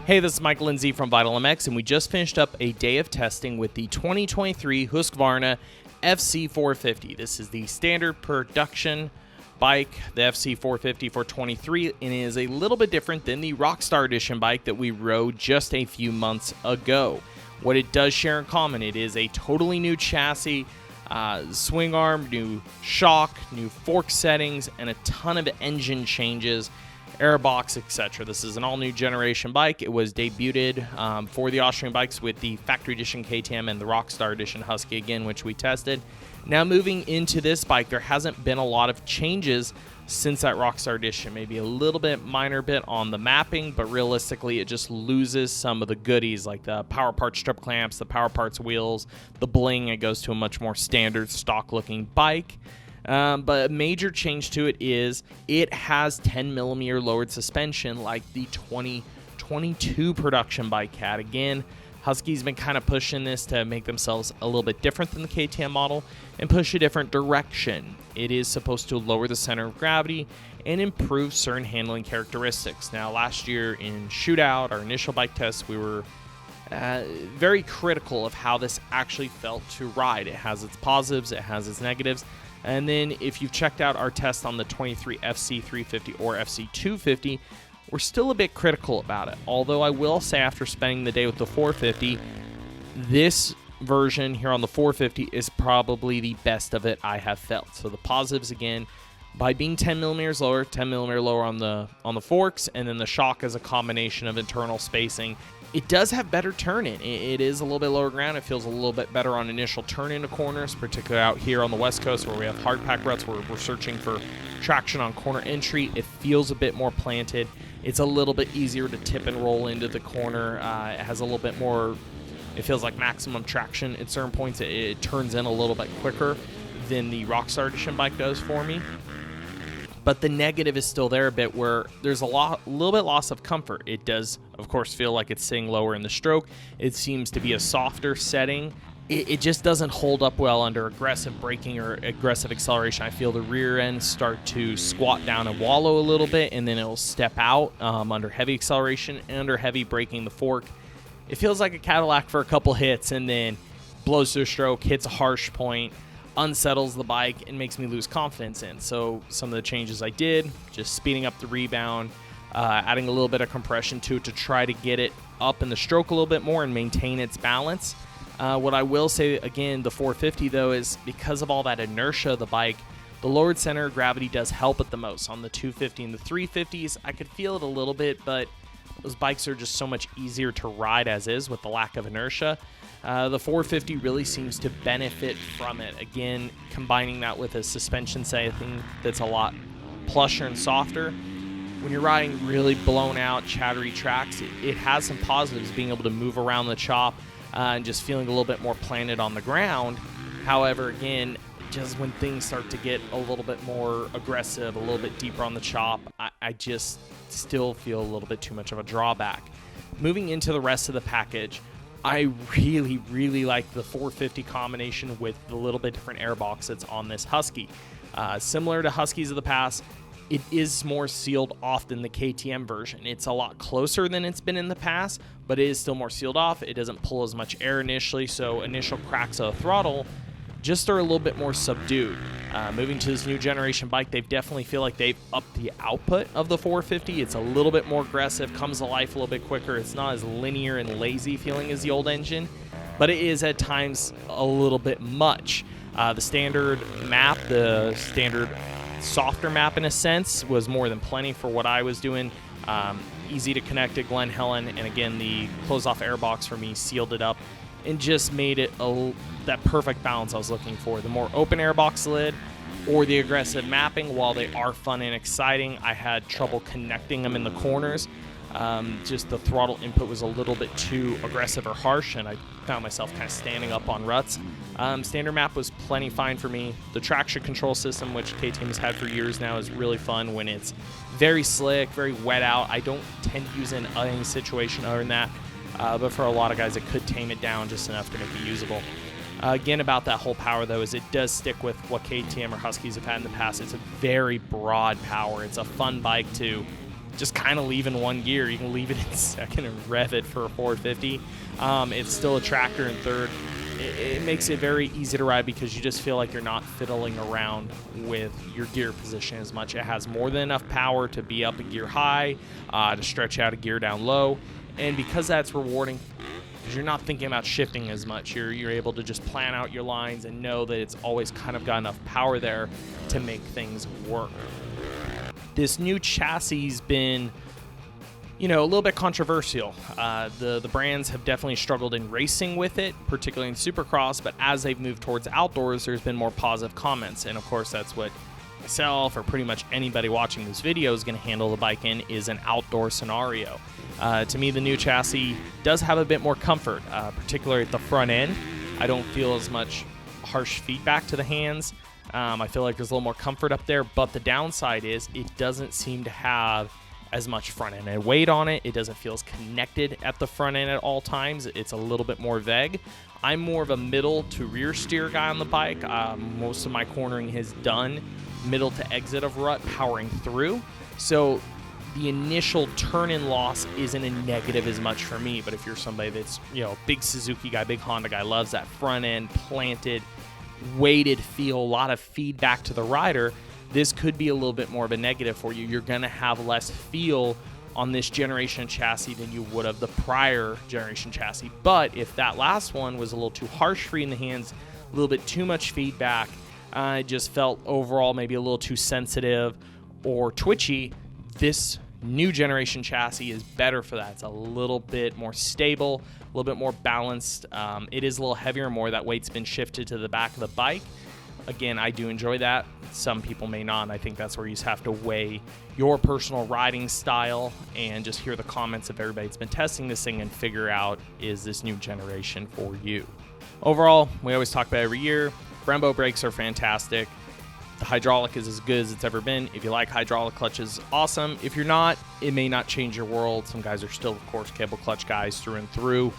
Hey, this is Mike Lindsay from Vital MX, and we just finished up a day of testing with the 2023 Husqvarna FC450. This is the standard production bike, the FC450 for 23, and it is a little bit different than the Rockstar Edition bike that we rode just a few months ago. What it does share in common, it is a totally new chassis, swing arm, new shock, new fork settings, and a ton of engine changes, airbox, etc. This is an all-new generation bike. It was debuted for the Austrian bikes with the Factory Edition KTM and the Rockstar Edition Husky again, which we tested. Now moving into this bike, there hasn't been a lot of changes since that Rockstar Edition. Maybe a little bit, minor bit on the mapping, but realistically it just loses some of the goodies like the power parts strip clamps, the power parts wheels, the bling. It goes to a much more standard stock-looking bike. But a major change to it is it has 10mm lowered suspension like the 2022 production bike had. Again, Husky's been kind of pushing this to make themselves a little bit different than the KTM model and push a different direction. It is supposed to lower the center of gravity and improve certain handling characteristics. Now, last year in Shootout, our initial bike test, we were very critical of how this actually felt to ride. It has its positives, it has its negatives. And then if you've checked out our test on the 23 FC350 or FC250, we're still a bit critical about it. Although I will say after spending the day with the 450, this version here on the 450 is probably the best of it I have felt. So the positives, again, by being 10mm lower, 10mm lower on the forks, and then the shock is a combination of internal spacing. It does have better turn-in. It is a little bit lower ground. It feels a little bit better on initial turn into corners, particularly out here on the West Coast where we have hard pack ruts where we're searching for traction on corner entry. It feels a bit more planted. It's a little bit easier to tip and roll into the corner. It has a little bit more, it feels like maximum traction at certain points. It turns in a little bit quicker than the Rockstar Edition bike does for me. But the negative is still there a bit where there's a little bit loss of comfort. It does, of course, feel like it's sitting lower in the stroke. It seems to be a softer setting. It just doesn't hold up well under aggressive braking or aggressive acceleration. I feel the rear end start to squat down and wallow a little bit, and then it'll step out under heavy acceleration and under heavy braking the fork. It feels like a Cadillac for a couple hits and then blows to a stroke, hits a harsh point, unsettles the bike, and makes me lose confidence in. So some of the changes I did, just speeding up the rebound, adding a little bit of compression to it to try to get it up in the stroke a little bit more and maintain its balance. What I will say, again, the 450 though, is because of all that inertia of the bike, the lowered center of gravity does help it the most. On the 250 and the 350s, I could feel it a little bit, but those bikes are just so much easier to ride as is with the lack of inertia. The 450 really seems to benefit from it. Again, combining that with a suspension setting that's a lot plusher and softer. When you're riding really blown out, chattery tracks, it has some positives, being able to move around the chop and just feeling a little bit more planted on the ground. However, again, just when things start to get a little bit more aggressive, a little bit deeper on the chop, I just still feel a little bit too much of a drawback. Moving into the rest of the package, I really, really like the 450 combination with the little bit different airbox that's on this Husky. Similar to Huskies of the past, it is more sealed off than the KTM version. It's a lot closer than it's been in the past, but it is still more sealed off. It doesn't pull as much air initially, so initial cracks of the throttle just are a little bit more subdued. Moving to this new generation bike, they definitely feel like they've upped the output of the 450. It's a little bit more aggressive, comes to life a little bit quicker. It's not as linear and lazy feeling as the old engine, but it is at times a little bit much. The standard map, the standard softer map in a sense, was more than plenty for what I was doing. Easy to connect to Glen Helen, and again, the close-off airbox for me sealed it up and just made it that perfect balance I was looking for. The more open airbox lid or the aggressive mapping, while they are fun and exciting, I had trouble connecting them in the corners. Just the throttle input was a little bit too aggressive or harsh, and I found myself kind of standing up on ruts. Standard map was plenty fine for me. The traction control system, which KTM has had for years now, is really fun when it's very slick, very wet out. I don't tend to use it in any situation other than that, but for a lot of guys, it could tame it down just enough to make it usable. Again, about that whole power, though, is it does stick with what KTM or Huskies have had in the past. It's a very broad power. It's a fun bike to just kind of leave in one gear. You can leave it in second and rev it for a 450. It's still a tractor in third. It makes it very easy to ride because you just feel like you're not fiddling around with your gear position as much. It has more than enough power to be up a gear high, to stretch out a gear down low, and because that's rewarding, because you're not thinking about shifting as much, you're able to just plan out your lines and know that it's always kind of got enough power there to make things work. This new chassis has been, a little bit controversial. The brands have definitely struggled in racing with it, particularly in Supercross, but as they've moved towards outdoors, there's been more positive comments. And of course, that's what myself or pretty much anybody watching this video is going to handle the bike in, is an outdoor scenario. To me, the new chassis does have a bit more comfort, particularly at the front end. I don't feel as much harsh feedback to the hands. I feel like there's a little more comfort up there, but the downside is it doesn't seem to have as much front end weight on it. It doesn't feel as connected at the front end at all times. It's a little bit more vague. I'm more of a middle to rear steer guy on the bike. Most of my cornering has done middle to exit of rut, powering through. So the initial turn-in loss isn't a negative as much for me, but if you're somebody that's, big Suzuki guy, big Honda guy, loves that front end planted, weighted feel, a lot of feedback to the rider, this could be a little bit more of a negative for you. You're going to have less feel on this generation chassis than you would have the prior generation chassis. But if that last one was a little too harsh for you in the hands, a little bit too much feedback, I just felt overall maybe a little too sensitive or twitchy, this new generation chassis is better for that. It's a little bit more stable, a little bit more balanced. It is a little heavier, more that weight's been shifted to the back of the bike. Again, I do enjoy that. Some people may not, and I think that's where you just have to weigh your personal riding style and just hear the comments of everybody that's been testing this thing and figure out, is this new generation for you? Overall, we always talk about every year, Brembo brakes are fantastic. The hydraulic is as good as it's ever been. If you like hydraulic clutches, awesome. If you're not, it may not change your world. Some guys are still, of course, cable clutch guys through and through.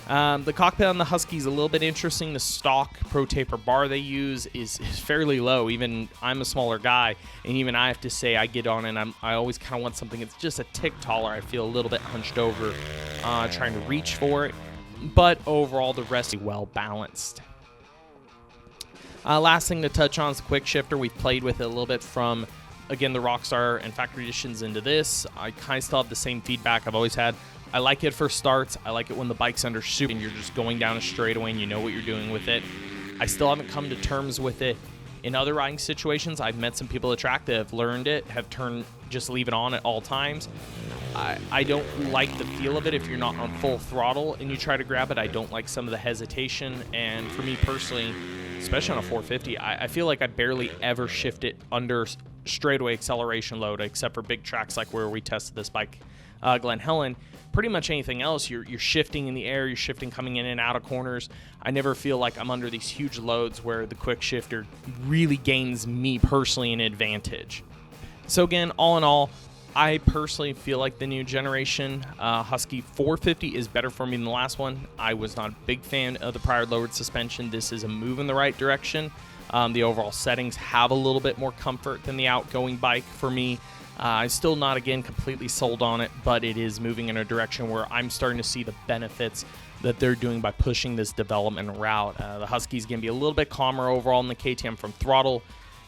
The cockpit on the Husky is a little bit interesting. The stock Pro Taper bar they use is fairly low. Even I'm a smaller guy, and even I have to say I get on and I always kind of want something that's just a tick taller. I feel a little bit hunched over trying to reach for it. But overall, the rest is well balanced. Last thing to touch on is the quick shifter. We've played with it a little bit from, again, the Rockstar and factory editions into this. I kind of still have the same feedback I've always had. I like it for starts. I like it when the bike's under super and you're just going down a straightaway and you know what you're doing with it. I still haven't come to terms with it in other riding situations. I've met some people at track that have learned it, have turned, just leave it on at all times. I don't like the feel of it if you're not on full throttle and you try to grab it. I don't like some of the hesitation, and for me personally, especially on a 450, I feel like I barely ever shift it under straightaway acceleration load, except for big tracks like where we tested this bike, Glen Helen. Pretty much anything else, you're shifting in the air, you're shifting coming in and out of corners. I never feel like I'm under these huge loads where the quick shifter really gains me personally an advantage. So again, all in all, I personally feel like the new generation Husky 450 is better for me than the last one. I was not a big fan of the prior lowered suspension. This is a move in the right direction. The overall settings have a little bit more comfort than the outgoing bike for me. I'm still not, again, completely sold on it, but it is moving in a direction where I'm starting to see the benefits that they're doing by pushing this development route. The Husky's going to be a little bit calmer overall in the KTM, from throttle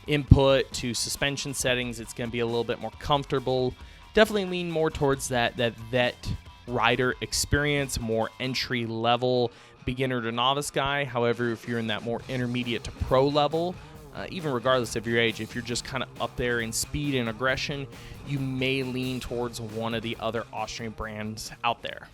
input to suspension settings. It's going to be a little bit more comfortable. Definitely lean more towards that vet rider experience, more entry level beginner to novice guy. However, if you're in that more intermediate to pro level, even regardless of your age, if you're just kind of up there in speed and aggression, you may lean towards one of the other Austrian brands out there.